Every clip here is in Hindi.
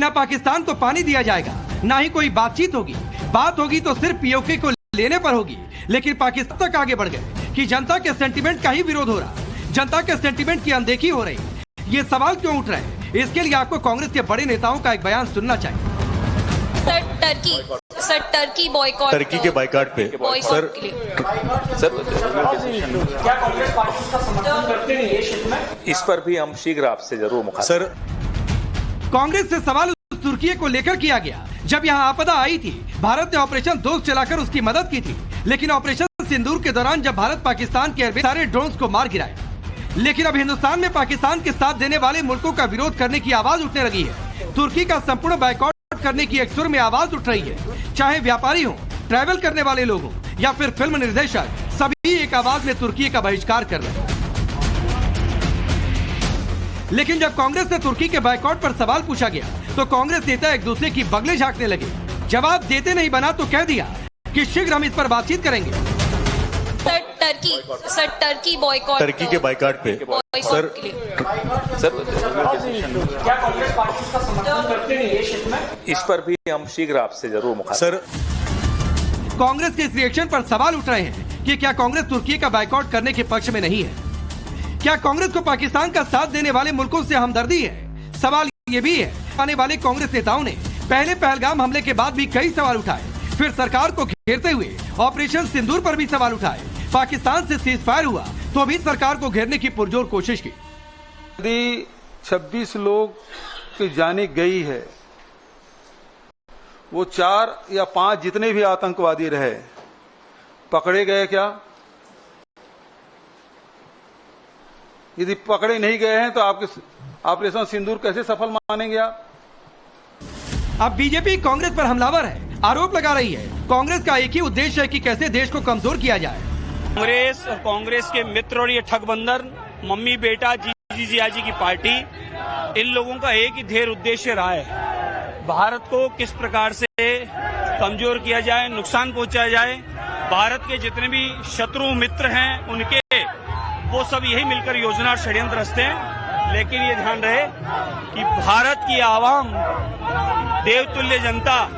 न पाकिस्तान को पानी दिया जाएगा, न ही कोई बातचीत होगी। बात होगी तो सिर्फ पीओके को लेने पर होगी। लेकिन पाकिस्तान तक आगे बढ़ गए कि जनता के सेंटीमेंट का ही विरोध हो रहा, जनता के सेंटीमेंट की अनदेखी हो रही। ये सवाल क्यों उठ रहे हैं? इसके लिए आपको कांग्रेस के बड़े नेताओं का एक बयान सुनना चाहिए। टर्की बॉयकॉट, टर्की के बायकॉट पे सर क्या कांग्रेस पार्टी का समर्थन करते हैं ये क्षेत्र में? इस पर भी हम शीघ्र आपसे जरूर मुखातिब। सर कांग्रेस से सवाल तुर्की को लेकर किया गया। जब यहाँ आपदा आई थी, भारत ने ऑपरेशन दोस्त चलाकर उसकी मदद की थी। लेकिन ऑपरेशन सिंदूर के दौरान जब भारत पाकिस्तान के सारे ड्रोन्स को मार गिराए। लेकिन अब हिंदुस्तान में पाकिस्तान के साथ देने वाले मुल्कों का विरोध करने की आवाज उठने लगी है। तुर्की का संपूर्ण बायकॉट करने की एक सुर में आवाज उठ रही है। चाहे व्यापारी हो, ट्रैवल करने वाले लोग हो या फिर फिल्म निर्देशक, सभी एक आवाज में तुर्की का बहिष्कार कर रहे हैं। लेकिन जब कांग्रेस से तुर्की के बायकॉट पर सवाल पूछा गया तो कांग्रेस नेता एक दूसरे की बगले झांकने लगे। जवाब देते नहीं बना तो कह दिया कि शीघ्र हम इस पर बातचीत करेंगे। टर्की बॉयकॉट, टर्की के बायकॉट पे सर क्या कांग्रेस पार्टी का समर्थन करते हैं ये क्षेत्र में? इस पर भी हम शीघ्र आपसे जरूर मुखातिब। सर कांग्रेस के इस रिएक्शन पर सवाल उठ रहे हैं कि क्या कांग्रेस तुर्की का बायकॉट करने के पक्ष में नहीं है? क्या कांग्रेस को पाकिस्तान का साथ देने वाले मुल्कों से हमदर्दी है? सवाल ये भी है। आने वाले कांग्रेस नेताओं ने पहले पहलगाम हमले के बाद भी कई सवाल उठाए, फिर सरकार को घेरते हुए ऑपरेशन सिंदूर पर भी सवाल उठाए। पाकिस्तान से सीज फायर हुआ तो भी सरकार को घेरने की पुरजोर कोशिश की। यदि 26 लोग की जाने गई है, वो 4 या 5 जितने भी आतंकवादी रहे पकड़े गए क्या? यदि पकड़े नहीं गए हैं तो आपके ऑपरेशन सिंदूर कैसे सफल मानेंगे आप? अब बीजेपी कांग्रेस पर हमलावर है, आरोप लगा रही है। कांग्रेस का एक ही उद्देश्य है कि कैसे देश को कमजोर किया जाए। कांग्रेस और कांग्रेस के मित्र और ये ठगबंधन मम्मी बेटा जीजी की पार्टी, इन लोगों का एक ही ध्येय उद्देश्य रहा है, भारत को किस प्रकार से कमजोर किया जाए, नुकसान पहुंचाया जाए। भारत के जितने भी शत्रु मित्र हैं उनके वो सब यही मिलकर योजना और षड्यंत्र रचते हैं। लेकिन ये ध्यान रहे कि भारत की आवाम, देवतुल्य जनता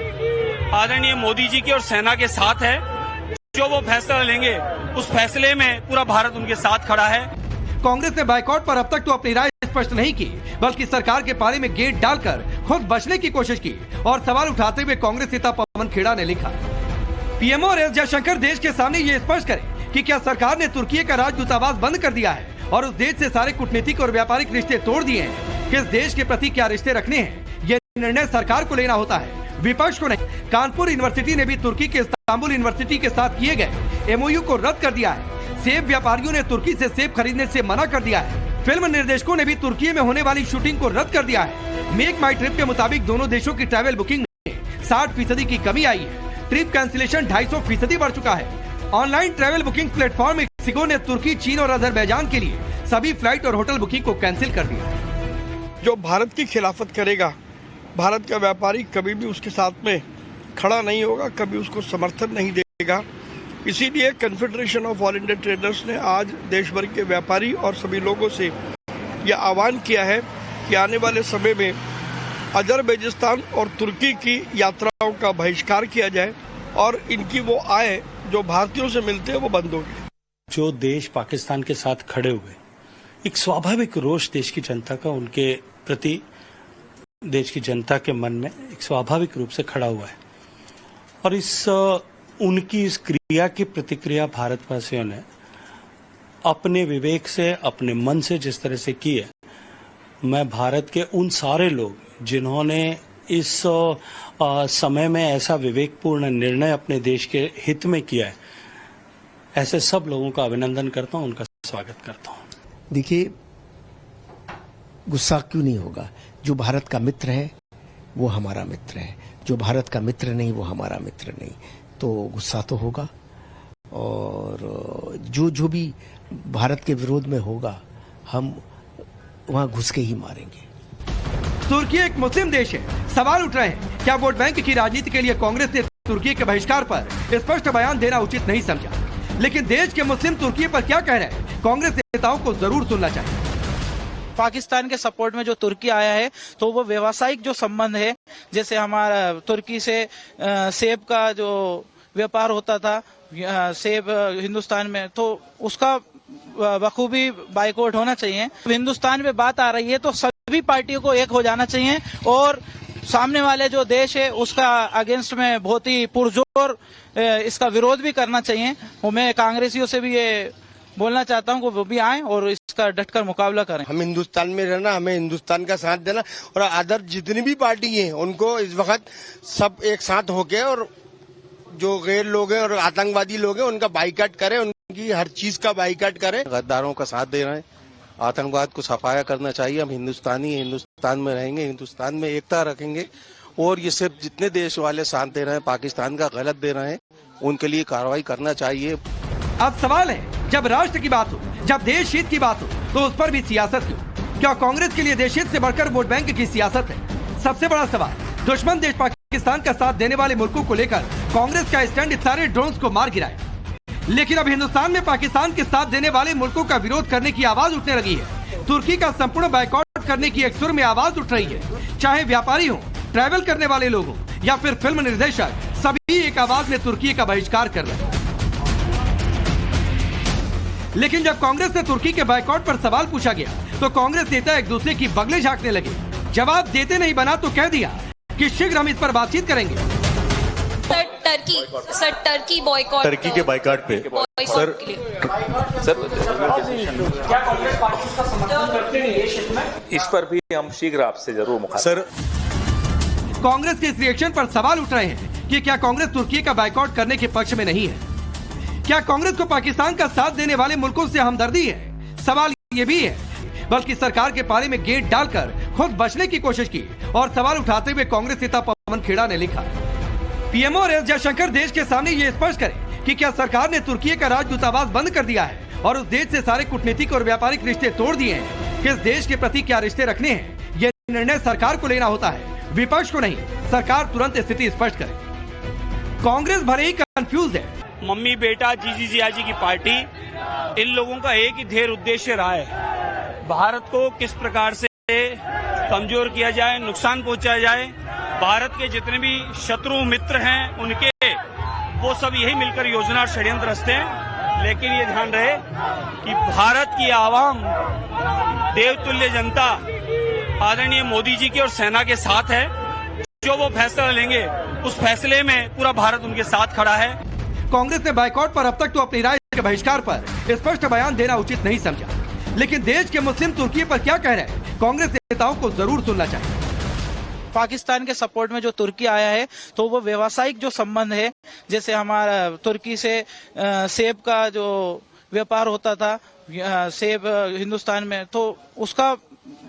आदरणीय मोदी जी की और सेना के साथ है। जो वो फैसला लेंगे उस फैसले में पूरा भारत उनके साथ खड़ा है। कांग्रेस ने बायकॉट पर अब तक तो अपनी राय स्पष्ट नहीं की, बल्कि सरकार के पाले में गेट डालकर खुद बचने की कोशिश की। और सवाल उठाते हुए कांग्रेस नेता पवन खेड़ा ने लिखा, पीएमओ और एस जयशंकर देश के सामने ये स्पष्ट करें कि क्या सरकार ने तुर्की का राजदूतावास बंद कर दिया है और उस देश से सारे कूटनीतिक और व्यापारिक रिश्ते तोड़ दिए हैं। किस देश के प्रति क्या रिश्ते रखने हैं, ये निर्णय सरकार को लेना होता है, विपक्ष को नहीं। कानपुर यूनिवर्सिटी ने भी तुर्की के इस्तांबुल यूनिवर्सिटी के साथ किए गए एमओयू को रद्द कर दिया है। सेब व्यापारियों ने तुर्की से सेब खरीदने से मना कर दिया है। फिल्म निर्देशकों ने भी तुर्की में होने वाली शूटिंग को रद्द कर दिया है। मेक माई ट्रिप के मुताबिक दोनों देशों की ट्रैवल बुकिंग में 60% की कमी आई है। ट्रिप कैंसिलेशन 250% बढ़ चुका है। Online travel booking platform Mexico ने तुर्की, चीन और अजरबैजान के लिए सभी फ्लाइट और होटल बुकिंग को कैंसिल कर दिया। जो भारत की खिलाफत करेगा, भारत का व्यापारी कभी भी उसके साथ में खड़ा नहीं होगा, कभी उसको समर्थन नहीं देगा। इसीलिए confederation of all India traders ने आज देश भर के व्यापारी और सभी लोगों से यह आह्वान किया है कि आने वाले समय में अजरबैजान और तुर्की की यात्राओं का बहिष्कार किया जाए और इनकी वो आय जो भारतीयों से मिलते हैं वो बंद होगी। जो देश पाकिस्तान के साथ खड़े हुए, एक स्वाभाविक रोष देश की जनता का उनके प्रति, देश की जनता के मन में एक स्वाभाविक रूप से खड़ा हुआ है। और उनकी इस क्रिया की प्रतिक्रिया भारतवासियों ने अपने विवेक से, अपने मन से जिस तरह से की है, मैं भारत के उन सारे लोग जिन्होंने इस समय में ऐसा विवेकपूर्ण निर्णय अपने देश के हित में किया है, ऐसे सब लोगों का अभिनंदन करता हूं, उनका स्वागत करता हूं। देखिए, गुस्सा क्यों नहीं होगा? जो भारत का मित्र है वो हमारा मित्र है, जो भारत का मित्र नहीं वो हमारा मित्र नहीं। तो गुस्सा तो होगा, और जो भी भारत के विरोध में होगा हम वहां घुस के ही मारेंगे। तुर्की एक मुस्लिम देश है। सवाल उठ रहे हैं, क्या वोट बैंक की राजनीति के लिए कांग्रेस ने तुर्की के बहिष्कार पर स्पष्ट बयान देना उचित नहीं समझा? लेकिन देश के मुस्लिम तुर्की पर क्या कह रहे हैं, कांग्रेस नेताओं को जरूर सुनना चाहिए। पाकिस्तान के सपोर्ट में जो तुर्की आया है तो वो व्यवसायिक जो संबंध है, जैसे हमारा तुर्की से सेब का जो व्यापार होता था, सेब हिंदुस्तान में, तो उसका बखूबी बाइकआउट होना चाहिए। हिंदुस्तान में बात आ रही है तो सभी पार्टियों को एक हो जाना चाहिए और सामने वाले जो देश है उसका अगेंस्ट में बहुत ही पुरजोर इसका विरोध भी करना चाहिए। और मैं कांग्रेसियों से भी ये बोलना चाहता हूँ कि वो भी आए और इसका डटकर मुकाबला करें। हम हिंदुस्तान में रहना, हमें हिंदुस्तान का साथ देना और अदर जितनी भी पार्टी हैं उनको इस वक्त सब एक साथ होके और जो गैर लोग हैं और आतंकवादी लोग हैं उनका बाइकाट करें, उनकी हर चीज का बाइकाट करें। गद्दारों का साथ दे रहे हैं, आतंकवाद को सफाया करना चाहिए। हम हिंदुस्तानी हिंदुस्तान में रहेंगे, हिंदुस्तान में एकता रखेंगे और ये सिर्फ जितने देश वाले साथ दे रहे हैं, पाकिस्तान का गलत दे रहे हैं, उनके लिए कार्रवाई करना चाहिए। अब सवाल है, जब राष्ट्र की बात हो, जब देश हित की बात हो, तो उस पर भी सियासत क्यों? क्या कांग्रेस के लिए देश हित से बढ़कर वोट बैंक की सियासत है? सबसे बड़ा सवाल, दुश्मन देश पाकिस्तान का साथ देने वाले मुल्कों को लेकर कांग्रेस का स्टैंड इस सारे ड्रोन्स को मार गिराया। लेकिन अब हिंदुस्तान में पाकिस्तान के साथ देने वाले मुल्कों का विरोध करने की आवाज उठने लगी है। तुर्की का संपूर्ण बाइकआउट करने की एक सुर में आवाज उठ रही है। चाहे व्यापारी हो, ट्रैवल करने वाले लोग हो या फिर फिल्म निर्देशक, सभी एक आवाज में तुर्की का बहिष्कार कर रहे हैं। लेकिन जब कांग्रेस से तुर्की के बाइकआउट पर सवाल पूछा गया तो कांग्रेस नेता एक दूसरे की बगले झांकने लगे। जवाब देते नहीं बना तो कह दिया कि शीघ्र हम इस पर बातचीत करेंगे। सर टर्की बॉयकॉट, टर्की के बाइकाट पे सर क्या कांग्रेस पार्टी इसका समर्थन करते नहीं है क्षेत्र में? इस पर भी हम शीघ्र आपसे जरूर मुखातिब। सर कांग्रेस के इस रिएक्शन पर सवाल उठ रहे हैं कि क्या कांग्रेस तुर्की का बाइकआउट करने के पक्ष में नहीं है? क्या कांग्रेस को पाकिस्तान का साथ देने वाले मुल्कों से हमदर्दी है? सवाल ये भी है, बल्कि सरकार के पाले में गेट डालकर खुद बचने की कोशिश की। और सवाल उठाते हुए कांग्रेस नेता पवन खेड़ा ने लिखा, पीएमओ एस जयशंकर देश के सामने ये स्पष्ट करें कि क्या सरकार ने तुर्की का राजदूतावास बंद कर दिया है और उस देश से सारे कूटनीतिक और व्यापारिक रिश्ते तोड़ दिए हैं। किस देश के प्रति क्या रिश्ते रखने हैं, ये निर्णय सरकार को लेना होता है, विपक्ष को नहीं। सरकार तुरंत स्थिति स्पष्ट करे। कांग्रेस भले ही कंफ्यूज है, मम्मी बेटा जीजी जियाजी की पार्टी, इन लोगों का एक ही ध्येय उद्देश्य रहा है, भारत को किस प्रकार से कमजोर किया जाए, नुकसान पहुंचाया जाए। भारत के जितने भी शत्रु मित्र हैं उनके, वो सब यही मिलकर योजना और षड्यंत्र रचते हैं। लेकिन ये ध्यान रहे कि भारत की आवाम, देवतुल्य जनता आदरणीय मोदी जी की और सेना के साथ है। जो वो फैसला लेंगे उस फैसले में पूरा भारत उनके साथ खड़ा है। कांग्रेस ने बाइकआउट पर अब तक तो अपनी राय के बहिष्कार पर स्पष्ट बयान देना उचित नहीं समझा, लेकिन देश के मुस्लिम तुर्की पर क्या कह रहे हैं, कांग्रेस नेताओं को जरूर सुनना चाहिए। पाकिस्तान के सपोर्ट में जो तुर्की आया है तो वो व्यवसायिक जो संबंध है, जैसे हमारा तुर्की से सेब का जो व्यापार होता था, सेब हिंदुस्तान में, तो उसका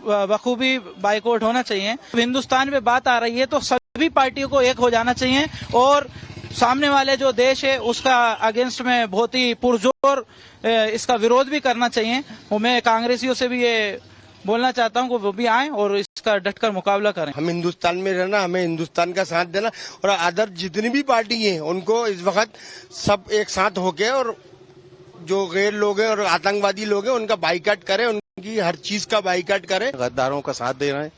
बखूबी बाइकआउट होना चाहिए। हिंदुस्तान में बात आ रही है तो सभी पार्टियों को एक हो जाना चाहिए और सामने वाले जो देश है उसका अगेंस्ट में बहुत ही पुरजोर इसका विरोध भी करना चाहिए। और मैं कांग्रेसियों से भी ये बोलना चाहता हूँ कि वो भी आए और इसका डटकर मुकाबला करें। हम हिंदुस्तान में रहना, हमें हिंदुस्तान का साथ देना और अदर जितनी भी पार्टी हैं उनको इस वक्त सब एक साथ होके और जो गैर लोग हैं और आतंकवादी लोग हैं उनका बाइकाट करें, उनकी हर चीज का बाइकाट करें। गद्दारों का साथ दे रहे हैं,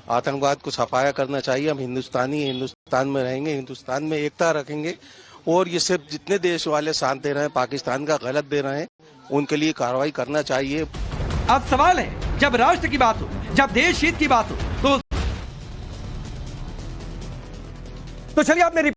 आतंकवाद को सफाया करना चाहिए। हम हिंदुस्तानी हिंदुस्तान में रहेंगे, हिंदुस्तान में एकता रखेंगे और ये सिर्फ जितने देश वाले साथ दे रहे हैं, पाकिस्तान का गलत दे रहे हैं, उनके लिए कार्रवाई करना चाहिए। अब सवाल है, जब राष्ट्र की बात हो, जब देश हित की बात हो, तो चलिए आप मेरी